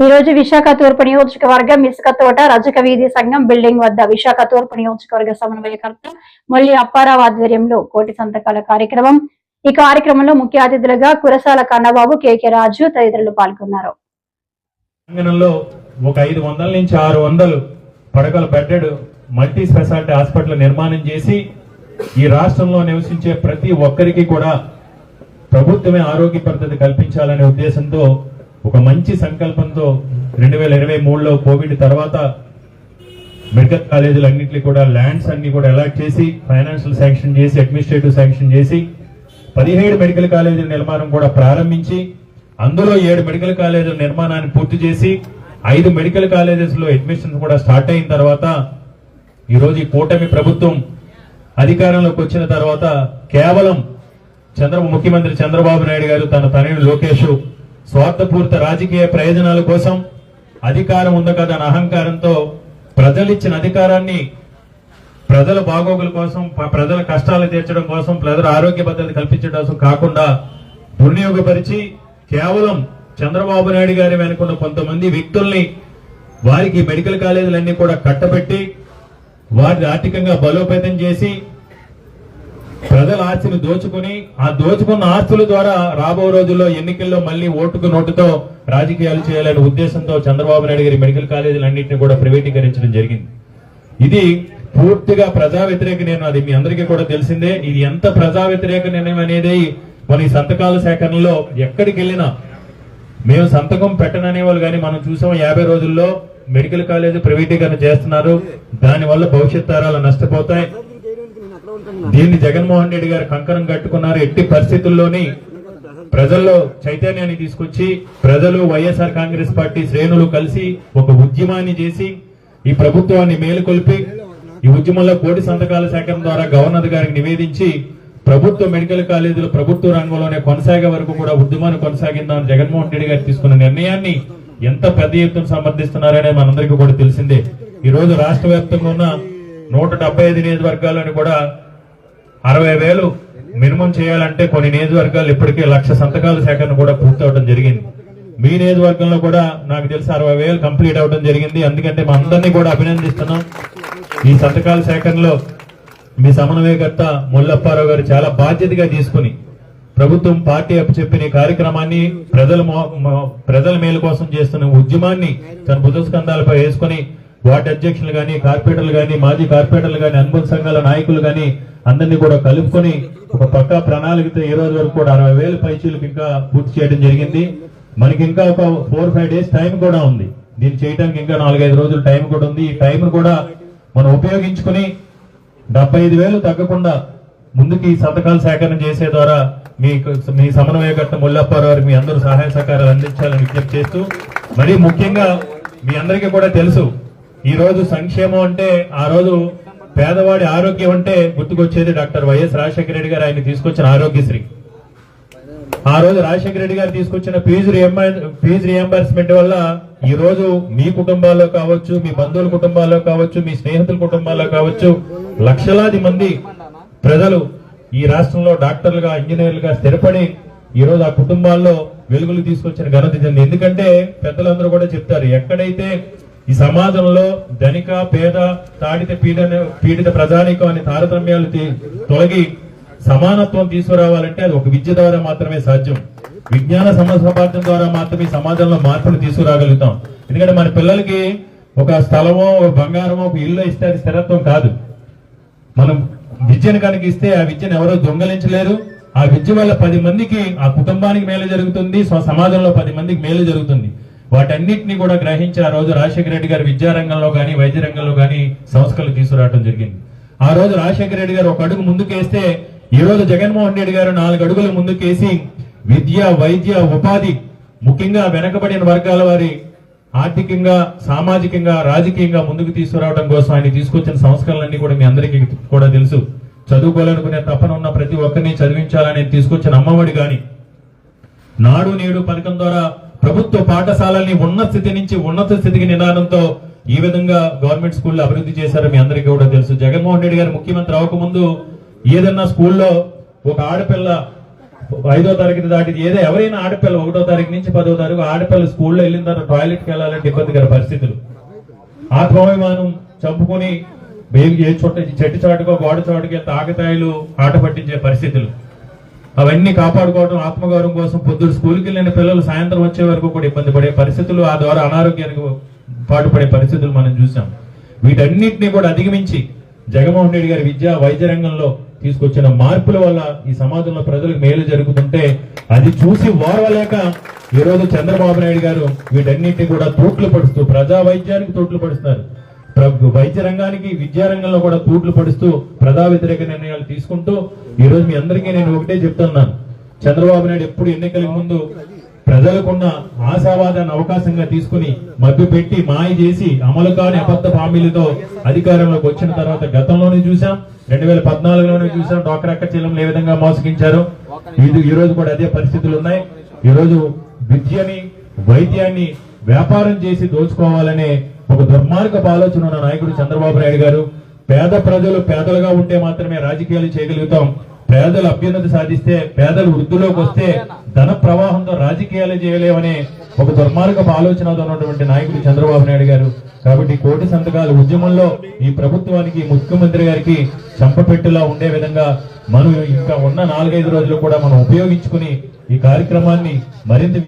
ఈ రోజు విశాఖ తూర్పు నియోజకవర్గం ఇసుక తోట రజక వీధి సంఘం బిల్డింగ్ వద్ద విశాఖ తూర్పు నియోజకవర్గ సమన్వయకర్త మొల్లి అప్పారావు ఆధ్వర్యంలో కోటి సంతకాల కార్యక్రమం. ఈ కార్యక్రమంలో ముఖ్య అతిథులుగా కురసాల కన్నబాబు, కేకే రాజు తదితరులు పాల్గొన్నారు. ఒక 500 నుంచి 600 పడకల బెడ్డెడ్ మల్టీ స్పెషాలిటీ హాస్పిటల్ నిర్మాణం చేసి ఈ రాష్ట్రంలో నివసించే ప్రతి ఒక్కరికి కూడా ప్రభుత్వమే ఆరోగ్య పద్ధతి కల్పించాలనే ఉద్దేశంతో ఒక మంచి సంకల్పంతో 2023లో కోవిడ్ తర్వాత మెడికల్ కాలేజీలన్నింటినీ కూడా ల్యాండ్స్ అన్ని కూడా అలాట్ చేసి ఫైనాన్షియల్ శాంక్షన్ చేసి అడ్మినిస్ట్రేటివ్ శాంక్షన్ చేసి 17 మెడికల్ కాలేజీల నిర్మాణం కూడా ప్రారంభించి అందులో 7 మెడికల్ కాలేజీల నిర్మాణాన్ని పూర్తి చేసి 5 మెడికల్ కాలేజెస్ లో అడ్మిషన్స్ కూడా స్టార్ట్ అయిన తర్వాత ఈరోజు ఈ కూటమి ప్రభుత్వం అధికారంలోకి వచ్చిన తర్వాత కేవలం ముఖ్యమంత్రి చంద్రబాబు నాయుడు గారు తన తనయుడు లోకేష్ స్వార్థపూరిత రాజకీయ ప్రయోజనాల కోసం అధికారం ఉంది కదా అనే అహంకారంతో ప్రజలిచ్చిన అధికారాన్ని ప్రజల బాగోగుల కోసం, ప్రజల కష్టాలు తీర్చడం కోసం, ప్రజల ఆరోగ్య భద్రత కల్పించడం కోసం కాకుండా దుర్వినియోగపరిచి కేవలం చంద్రబాబు నాయుడు గారి వెనుకున్న కొంతమంది వ్యక్తుల్ని వారికి మెడికల్ కాలేజీలన్నీ కూడా కట్టబెట్టి వారిని ఆర్థికంగా బలోపేతం చేసి ప్రజల ఆస్తిని దోచుకుని ఆ దోచుకున్న ఆస్తుల ద్వారా రాబో రోజుల్లో ఎన్నికల్లో మళ్ళీ ఓటుకు నోటుతో రాజకీయాలు చేయాలనే ఉద్దేశంతో చంద్రబాబు నాయుడు గారి మెడికల్ కాలేజీలన్నింటినీ కూడా ప్రైవేటీకరించడం జరిగింది. ఇది పూర్తిగా ప్రజా వ్యతిరేక నిర్ణయం. అది మీ అందరికీ కూడా తెలిసిందే. ఇది ఎంత ప్రజా వ్యతిరేక నిర్ణయం అనేది మన ఈ సంతకాల సేకరణలో ఎక్కడికి వెళ్ళినా మేము సంతకం పెట్టననే వాళ్ళు కానీ మనం చూసాం 50 రోజుల్లో మెడికల్ కాలేజీ ప్రైవేటీకరణ చేస్తున్నారు. దానివల్ల భవిష్యత్ తరాలు నష్టపోతాయి. దీన్ని జగన్మోహన్ రెడ్డి గారు కంకణం కట్టుకున్నారు. ఎట్టి పరిస్థితుల్లోని ప్రజల్లో చైతన్యాన్ని తీసుకొచ్చి ప్రజలు వైఎస్ఆర్ కాంగ్రెస్ పార్టీ శ్రేణులు కలిసి ఒక ఉద్యమాన్ని చేసి ఈ ప్రభుత్వాన్ని మేలుకొల్పి ఈ ఉద్యమంలో కోటి సంతకాల సేకరణ ద్వారా గవర్నర్ గారికి నివేదించి ప్రభుత్వ మెడికల్ కాలేజీలు ప్రభుత్వ రంగంలోనే కొనసాగే వరకు కూడా ఉద్యమాన్ని కొనసాగిందామని జగన్మోహన్ రెడ్డి గారు తీసుకున్న నిర్ణయాన్ని ఎంత పెద్ద ఎత్తున సమర్థిస్తున్నారనే మనందరికీ కూడా తెలిసిందే. ఈ రోజు రాష్ట్ర వ్యాప్తంగా ఉన్న 175 నియోజకవర్గాలను కూడా 60,000 మినిమం చేయాలంటే కొన్ని నియోజకవర్గాలు ఇప్పటికే 1,00,000 సంతకాల సేకరణ కూడా పూర్తవడం జరిగింది. మీ నియోజకవర్గంలో కూడా నాకు తెలిసి 60,000 కంప్లీట్ అవడం జరిగింది. అందుకంటే మా అందరినీ కూడా అభినందిస్తున్నాం. ఈ సంతకాల సేకరణలో మీ సమన్వయకర్త మొల్లప్పారావు గారు చాలా బాధ్యతగా తీసుకుని ప్రభుత్వం పార్టీ చెప్పిన ఈ కార్యక్రమాన్ని ప్రజల మేలు కోసం చేస్తున్న ఉద్యమాన్ని తన భుజస్కంధాలపై వేసుకుని వార్డు అధ్యక్షులు గాని, కార్పొరేటర్లు గాని, మాజీ కార్పొరేటర్లు గాని, అనుబంధ సంఘాల నాయకులు గాని అందరినీ కూడా కలుపుకొని ఒక పక్కా ప్రణాళికతో ఈ రోజు వరకు కూడా 60,000 పైచీలకు ఇంకా పూర్తి చేయడం జరిగింది. మనకి ఇంకా ఒక 4-5 డేస్ టైం కూడా ఉంది. దీన్ని చేయడానికి ఇంకా 4-5 రోజులు టైం కూడా ఉంది. ఈ టైం కూడా మనం ఉపయోగించుకుని 75,000 తగ్గకుండా ముందుకు ఈ సంతకాల సేకరణ చేసే ద్వారా మీ సమన్వయకర్త మొల్లప్పారావు గారికి మీ అందరూ సహాయ సహకారాలు అందించాలని విజ్ఞప్తి చేస్తూ, మరీ ముఖ్యంగా మీ అందరికీ కూడా తెలుసు ఈ రోజు సంక్షేమం అంటే ఆ రోజు పేదవాడి ఆరోగ్యం అంటే గుర్తుకొచ్చేది డాక్టర్ వైఎస్ రాజశేఖర రెడ్డి గారు ఆయన తీసుకొచ్చిన ఆరోగ్యశ్రీ. ఆ రోజు రాజశేఖర రెడ్డి గారు తీసుకొచ్చిన ఫీజు రియంబర్స్మెంట్ వల్ల ఈ రోజు మీ కుటుంబాల్లో కావచ్చు, మీ బంధువుల కుటుంబాల్లో కావచ్చు, మీ స్నేహితుల కుటుంబాల్లో కావచ్చు లక్షలాది మంది ప్రజలు ఈ రాష్ట్రంలో డాక్టర్లుగా, ఇంజనీర్లుగా స్థిరపడి ఈ రోజు ఆ కుటుంబాల్లో వెలుగులు తీసుకొచ్చిన ఘనత చెంది. ఎందుకంటే పెద్దలందరూ కూడా చెప్తారు, ఎక్కడైతే ఈ సమాజంలో ధనిక పేద తాడిత పీడిత ప్రజానికం అనే తారతమ్యాలు తొలగి సమానత్వం తీసుకురావాలంటే అది ఒక విద్య ద్వారా మాత్రమే సాధ్యం. విజ్ఞాన సమసంపాదన ద్వారా మాత్రమే సమాజంలో మార్పును తీసుకురాగలుగుతాం. ఎందుకంటే మన పిల్లలకి ఒక స్థలమో, ఒక బంగారమో, ఒక ఇల్లు ఇస్తే అది స్థిరత్వం కాదు. మనం విద్యను కనుక ఇస్తే ఆ విద్యను ఎవరో దొంగలించలేరు. ఆ విద్య వల్ల 10 మందికి, ఆ కుటుంబానికి మేలు జరుగుతుంది, సమాజంలో 10 మందికి మేలు జరుగుతుంది. వాటన్నిటిని కూడా గ్రహించి ఆ రోజు రాజశేఖర రెడ్డి గారు విద్యారంగంలో గానీ, వైద్య రంగంలో గానీ సంస్కరణలు తీసుకురావడం జరిగింది. ఆ రోజు రాజశేఖర రెడ్డి గారు ఒక అడుగు ముందుకేస్తే ఈ రోజు జగన్మోహన్ రెడ్డి గారు 4 అడుగులు ముందుకేసి విద్య, వైద్య, ఉపాధి, ముఖ్యంగా వెనకబడిన వర్గాల వారి ఆర్థికంగా, సామాజికంగా, రాజకీయంగా ముందుకు తీసుకురావడం కోసం ఆయన తీసుకొచ్చిన సంస్కరణలన్నీ కూడా మీ అందరికీ కూడా తెలుసు. చదువుకోవాలనుకునే తపన ఉన్న ప్రతి ఒక్కరిని చదివించాలని తీసుకొచ్చిన అమ్మఒడి గాని, నాడు నేడు పథకం ద్వారా ప్రభుత్వ పాఠశాలల్ని ఉన్నత స్థితి నుంచి ఉన్నత స్థితికి నిదానంతో ఈ విధంగా గవర్నమెంట్ స్కూల్లో అభివృద్ధి చేశారు మీ అందరికీ కూడా తెలుసు. జగన్మోహన్ రెడ్డి గారు ముఖ్యమంత్రి అవ్వకముందు ఏదన్నా స్కూల్లో ఒక ఆడపిల్ల 5వ తరగతి దాటి ఏదో ఎవరైనా ఆడపిల్ల 1వ తారీఖు నుంచి 10వ తారీఖు ఆడపిల్ల స్కూల్లో వెళ్ళిన తర్వాత టాయిలెట్కి వెళ్ళాలంటే ఇబ్బందికర పరిస్థితులు. ఆత్మాభిమానం చంపుకొని ఏ చెట్టు చాటుకో గోడ చాటుకి తాగతాయిలు ఆట పట్టించే పరిస్థితులు, అవన్నీ కాపాడుకోవడం ఆత్మగౌరవం కోసం పొద్దుడు స్కూల్కి వెళ్ళిన పిల్లలు సాయంత్రం వచ్చే వరకు కూడా ఇబ్బంది పడే పరిస్థితులు, ఆ ద్వారా అనారోగ్యానికి పాటుపడే పరిస్థితులు మనం చూసాం. వీటన్నిటిని కూడా అధిగమించి జగన్మోహన్ రెడ్డి గారి విద్యా వైద్య రంగంలో తీసుకొచ్చిన మార్పుల వల్ల ఈ సమాజంలో ప్రజలకు మేలు జరుగుతుంటే అది చూసి ఓర్వలేక ఈరోజు చంద్రబాబు నాయుడు గారు వీటన్నిటిని కూడా తూట్లు పడుస్తూ ప్రజా వైద్యానికి తూట్లు పడుస్తున్నారు. వైద్య రంగానికి విద్యా రంగంలో కూడా తూట్లు పడుస్తూ ప్రజా వ్యతిరేక నిర్ణయాలు తీసుకుంటూ ఈ రోజు మీ అందరికీ నేను ఒకటే చెప్తున్నాను, చంద్రబాబు నాయుడు ఎప్పుడు ఎన్నికల ముందు ప్రజలకున్న ఆశావాదాన్ని అవకాశంగా తీసుకుని మభ్య పెట్టి మాయ చేసి అమలు కాని అబద్ధ హామీలతో అధికారంలోకి వచ్చిన తర్వాత గతంలోనే చూసాం, 2014లోనే చూసాం డాక్టర్ అక్క చెల్లెలు ఏ విధంగా మోసగించారు. ఈ రోజు కూడా అదే పరిస్థితులు ఉన్నాయి. ఈ రోజు విద్యని వైద్యాన్ని వ్యాపారం చేసి దోచుకోవాలనే ఒక దుర్మార్గపు ఆలోచన ఉన్న నాయకుడు చంద్రబాబు నాయుడు గారు. పేద ప్రజలు పేదలుగా ఉంటే మాత్రమే రాజకీయాలు చేయగలుగుతాం, పేదలు అభ్యున్నతి సాధిస్తే పేదలు వృద్ధిలోకి వస్తే ధన ప్రవాహంతో రాజకీయాలు చేయలేమనే ఒక దుర్మార్గపు ఆలోచనతో ఉన్నటువంటి నాయకుడు చంద్రబాబు నాయుడు గారు. కాబట్టి కోటి సంతకాల ఉద్యమంలో ఈ ప్రభుత్వానికి ముఖ్యమంత్రి గారికి చంపపెట్టులా ఉండే విధంగా మనం ఇంకా ఉన్న 4-5 రోజులు కూడా మనం ఉపయోగించుకుని ఈ కార్యక్రమాన్ని మరింత